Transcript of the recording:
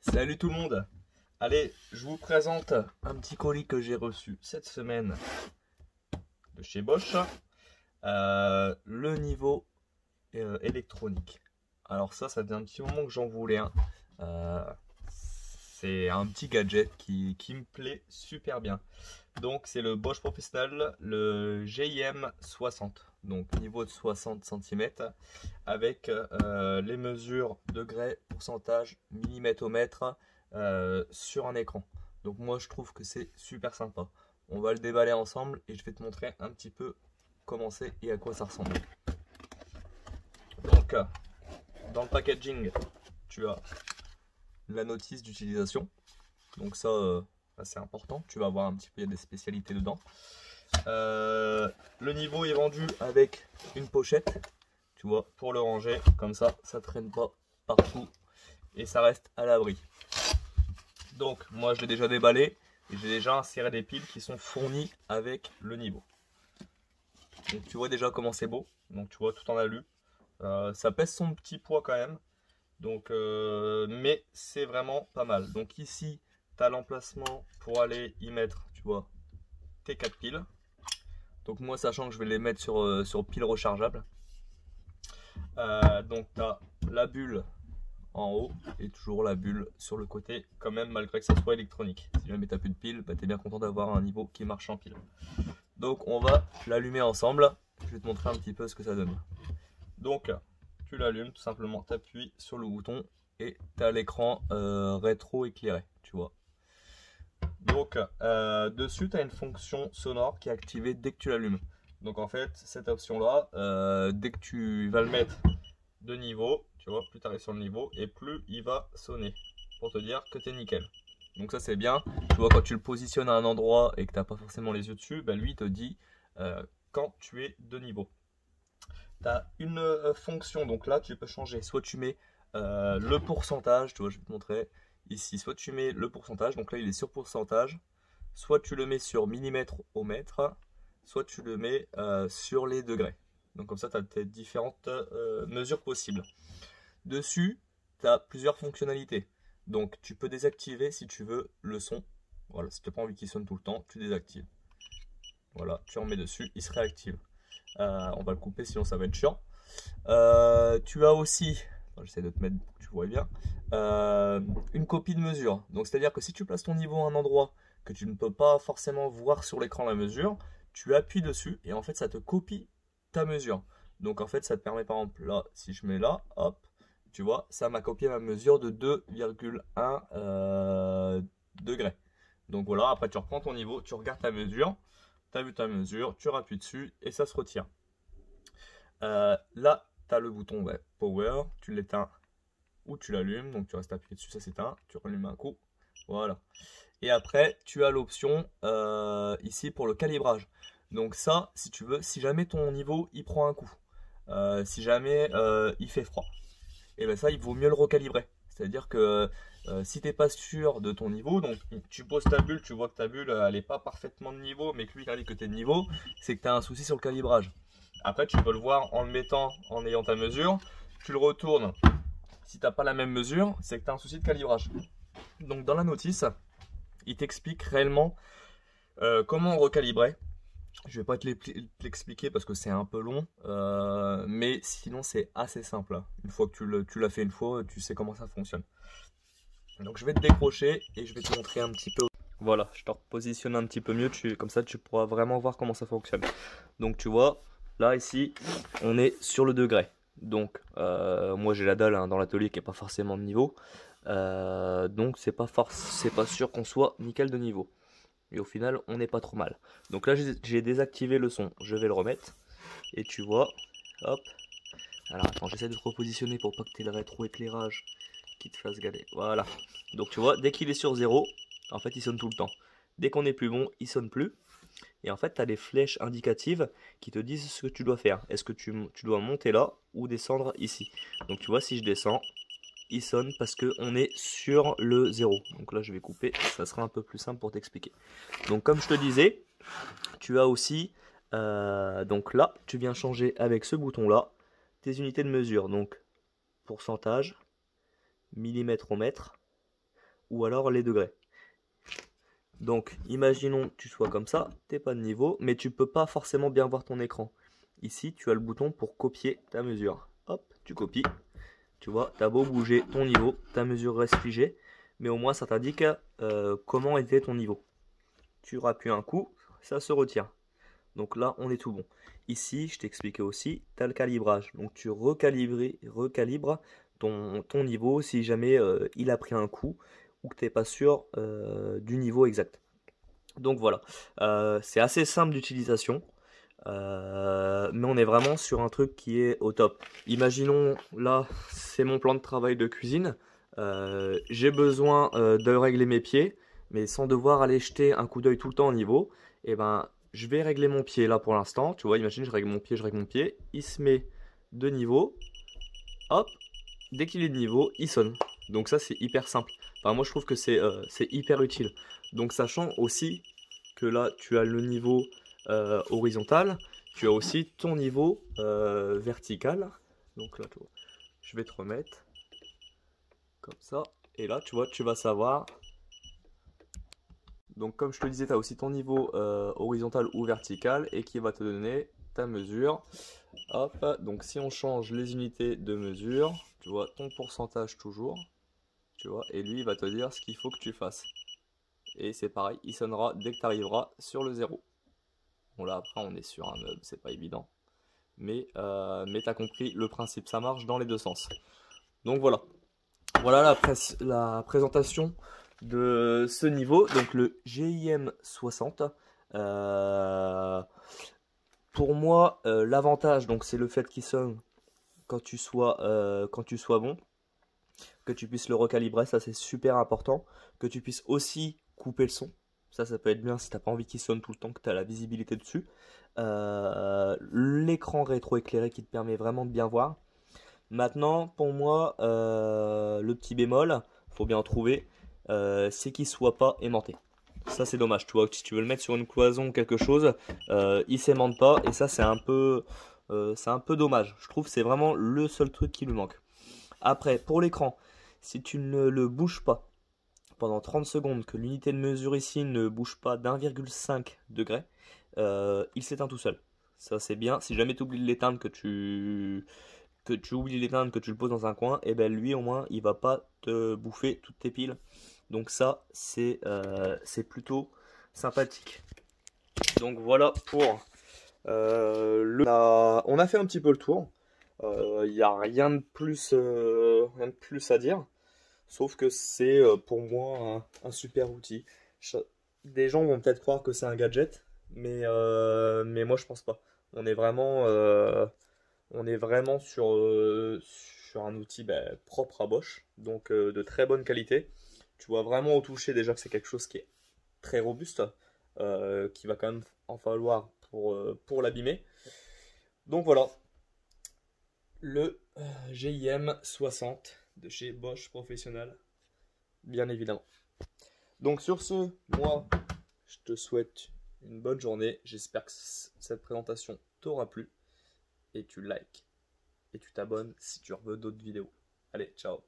Salut tout le monde. Allez, je vous présente un petit colis que j'ai reçu cette semaine de chez Bosch. Le niveau électronique. Alors ça fait un petit moment que j'en voulais un. C'est un petit gadget qui me plaît super bien. Donc c'est le Bosch Professionnel, le GIM 60. Donc niveau de 60 cm avec les mesures degrés, pourcentage, millimètre au mètre sur un écran. Donc moi je trouve que c'est super sympa. On va le déballer ensemble et je vais te montrer un petit peu comment c'est et à quoi ça ressemble. Donc dans le packaging tu as la notice d'utilisation. Donc ça c'est important. Tu vas voir un petit peu, il y a des spécialités dedans. Le niveau est vendu avec une pochette, tu vois, pour le ranger. Comme ça traîne pas partout et ça reste à l'abri. Donc moi je l'ai déjà déballé et j'ai déjà inséré des piles qui sont fournies avec le niveau. Donc tu vois déjà comment c'est beau. Donc tu vois tout en alu. Ça pèse son petit poids quand même. Donc mais c'est vraiment pas mal. Donc ici tu as l'emplacement pour aller y mettre, tu vois, tes 4 piles. Donc moi sachant que je vais les mettre sur pile rechargeable. Donc tu as la bulle en haut et toujours la bulle sur le côté quand même, malgré que ça soit électronique. Si jamais tu n'as plus de pile, bah, tu es bien content d'avoir un niveau qui marche en pile. Donc on va l'allumer ensemble. Je vais te montrer un petit peu ce que ça donne. Donc tu l'allumes tout simplement, tu appuies sur le bouton et tu as l'écran rétro éclairé, tu vois. Donc dessus tu as une fonction sonore qui est activée dès que tu l'allumes. Donc en fait cette option là, dès que tu vas le mettre de niveau, tu vois, plus tu arrives sur le niveau et plus il va sonner pour te dire que tu es nickel. Donc ça c'est bien, tu vois, quand tu le positionnes à un endroit et que tu n'as pas forcément les yeux dessus, bah, lui il te dit quand tu es de niveau. Tu as une fonction, donc là tu peux changer, soit tu mets le pourcentage, tu vois, je vais te montrer ici, soit tu mets le pourcentage, donc là il est sur pourcentage, soit tu le mets sur millimètre au mètre, soit tu le mets sur les degrés. Donc comme ça tu as tes différentes mesures possibles. Dessus tu as plusieurs fonctionnalités, donc tu peux désactiver si tu veux le son. Voilà, si tu n'as pas envie qu'il sonne tout le temps, tu désactives. Voilà, tu en mets dessus, il se réactive. On va le couper sinon ça va être chiant. Tu as aussi, j'essaie de te mettre pour que tu vois bien, une copie de mesure. Donc c'est à dire que si tu places ton niveau à un endroit que tu ne peux pas forcément voir sur l'écran la mesure, tu appuies dessus et en fait ça te copie ta mesure. Donc en fait ça te permet, par exemple là, si je mets là, hop, tu vois, ça m'a copié ma mesure de 2,1 degrés. Donc voilà, après tu reprends ton niveau, tu regardes ta mesure, tu as vu ta mesure, tu appuies dessus et ça se retire. Là, tu as le bouton Power, tu l'éteins ou tu l'allumes, donc tu restes appuyé dessus, ça s'éteint, tu rallumes un coup, voilà. Et après, tu as l'option ici pour le calibrage. Donc ça, si tu veux, si jamais ton niveau il prend un coup, si jamais il fait froid, et bien ça, il vaut mieux le recalibrer. C'est-à-dire que si tu n'es pas sûr de ton niveau, donc tu poses ta bulle, tu vois que ta bulle elle n'est pas parfaitement de niveau, mais que lui il dit que tu es de niveau, c'est que tu as un souci sur le calibrage. Après tu peux le voir en le mettant, en ayant ta mesure, tu le retournes. Si tu n'as pas la même mesure, c'est que tu as un souci de calibrage. Donc dans la notice, il t'explique réellement comment recalibrer. Je vais pas te l'expliquer parce que c'est un peu long, mais sinon c'est assez simple. Une fois que tu l'as fait une fois, tu sais comment ça fonctionne. Donc je vais te décrocher et je vais te montrer un petit peu. Voilà, je te repositionne un petit peu mieux, comme ça tu pourras vraiment voir comment ça fonctionne. Donc tu vois, là ici, on est sur le degré. Donc moi j'ai la dalle hein, dans l'atelier qui n'est pas forcément de niveau. Donc c'est pas sûr qu'on soit nickel de niveau. Et au final, on n'est pas trop mal. Donc là, j'ai désactivé le son. Je vais le remettre. Et tu vois, hop. Alors attends, j'essaie de te repositionner pour pas que tu aies le rétro-éclairage qui te fasse galer. Voilà. Donc tu vois, dès qu'il est sur 0, en fait, il sonne tout le temps. Dès qu'on est plus bon, il sonne plus. Et en fait, tu as des flèches indicatives qui te disent ce que tu dois faire. Est-ce que tu dois monter là ou descendre ici? Donc tu vois, si je descends, il sonne parce qu'on est sur le 0. Donc là je vais couper, ça sera un peu plus simple pour t'expliquer. Donc comme je te disais, tu as aussi Donc là, tu viens changer avec ce bouton-là tes unités de mesure. Donc pourcentage, millimètre au mètre, ou alors les degrés. Donc imaginons que tu sois comme ça, t'es pas de niveau, mais tu peux pas forcément bien voir ton écran. Ici, tu as le bouton pour copier ta mesure. Hop, tu copies. Tu vois, t'as beau bouger ton niveau, ta mesure reste figée, mais au moins ça t'indique comment était ton niveau. Tu rappuies un coup, ça se retient. Donc là, on est tout bon. Ici, je t'expliquais aussi, tu as le calibrage. Donc tu recalibres ton niveau si jamais il a pris un coup ou que tu n'es pas sûr du niveau exact. Donc voilà, c'est assez simple d'utilisation. Mais on est vraiment sur un truc qui est au top. Imaginons, là, c'est mon plan de travail de cuisine. J'ai besoin de régler mes pieds, mais sans devoir aller jeter un coup d'œil tout le temps au niveau. Et ben, je vais régler mon pied là pour l'instant. Tu vois, imagine, je règle mon pied. Il se met de niveau. Hop, dès qu'il est de niveau, il sonne. Donc ça, c'est hyper simple. Enfin, moi, je trouve que c'est hyper utile. Donc, sachant aussi que là, tu as le niveau horizontal, tu as aussi ton niveau vertical. Donc là, tu vois, je vais te remettre comme ça. Et là, tu vois, tu vas savoir. Donc, comme je te disais, tu as aussi ton niveau horizontal ou vertical et qui va te donner ta mesure. Hop, donc si on change les unités de mesure, tu vois, ton pourcentage toujours, tu vois, et lui, il va te dire ce qu'il faut que tu fasses. Et c'est pareil, il sonnera dès que tu arriveras sur le 0. Bon là, après, on est sur un meuble, c'est pas évident. Mais tu as compris le principe, ça marche dans les deux sens. Donc voilà. Voilà la présentation de ce niveau, donc le GIM 60. Pour moi, l'avantage, donc c'est le fait qu'il sonne quand tu sois bon, que tu puisses le recalibrer, ça c'est super important, que tu puisses aussi couper le son. Ça peut être bien si t'as pas envie qu'il sonne tout le temps, que tu as la visibilité dessus. L'écran rétroéclairé qui te permet vraiment de bien voir. Maintenant, pour moi, le petit bémol, faut bien en trouver, c'est qu'il soit pas aimanté. Ça c'est dommage, tu vois, si tu veux le mettre sur une cloison ou quelque chose, il s'aimante pas et ça c'est un peu dommage. Je trouve que c'est vraiment le seul truc qui lui manque. Après, pour l'écran, si tu ne le bouges pas pendant 30 secondes, que l'unité de mesure ici ne bouge pas d'1,5 degré, il s'éteint tout seul. Ça c'est bien. Si jamais tu oublies de l'éteindre, que tu oublies de l'éteindre, que tu le poses dans un coin, et ben lui au moins il va pas te bouffer toutes tes piles. Donc ça c'est plutôt sympathique. Donc voilà pour on a fait un petit peu le tour. Il n'y a rien de plus à dire. Sauf que c'est pour moi un super outil. Des gens vont peut-être croire que c'est un gadget, mais moi je pense pas. On est vraiment sur un outil propre à Bosch, donc de très bonne qualité. Tu vois vraiment au toucher déjà que c'est quelque chose qui est très robuste, qui va quand même en falloir pour l'abîmer. Donc voilà, le GIM 60 de chez Bosch Professionnel, bien évidemment. Donc sur ce, moi, je te souhaite une bonne journée. J'espère que cette présentation t'aura plu. Et tu likes et tu t'abonnes si tu veux d'autres vidéos. Allez, ciao.